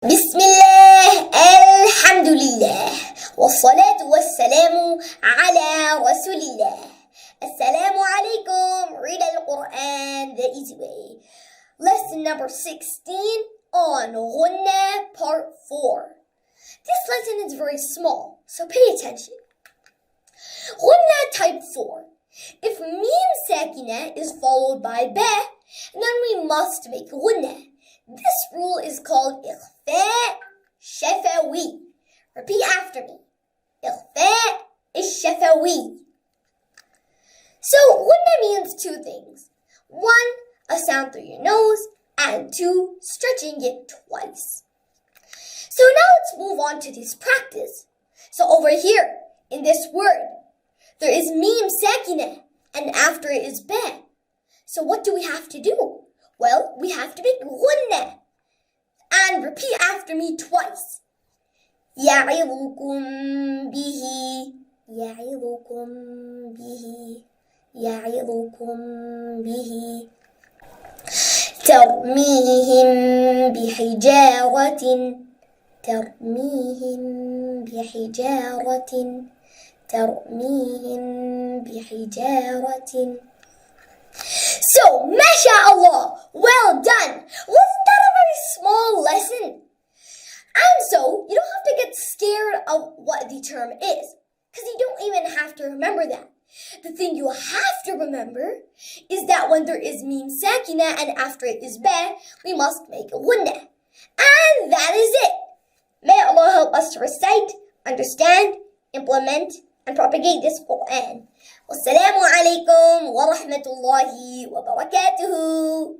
بسم الله الحمد لله والصلاة والسلام على رسول الله. Assalamu alaikum. Read Al-Quran the easy way. Lesson number 16 on Ghunna part 4. This lesson is very small, so pay attention. Ghunna type 4. If Mim Sakina is followed by Ba, then we must make Ghunna. This rule is called Ikhfa Shafawi. Repeat after me. Ikhfa Shafawi. So, Ghunna means two things. One, a sound through your nose, and two, stretching it twice. So now let's move on to this practice. So over here, in this word, there is Mim Sakina, and after it is Ba. So what do we have to do? Well, we have to make Ghunna. And repeat after me twice. يَعِظُكُمْ بِهِ يَعِظُكُمْ بِهِ يَعِظُكُمْ بِهِ تَرْمِيهِمْ بِحِجَارَةٍ تَرْمِيهِمْ بِحِجَارَةٍ تَرْمِيهِمْ بِحِجَارَةٍ. So, mashallah, well done. Wasn't that a very small lesson? And so, you don't have to get scared of what the term is, because you don't even have to remember that. The thing you have to remember is that when there is Mim Sakina and after it is Ba, we must make a Ghunna. And that is it. May Allah help us to recite, understand, implement, and propagate this Quran. Wassalamu alaikum wa rahmatullahi wa barakatuhu.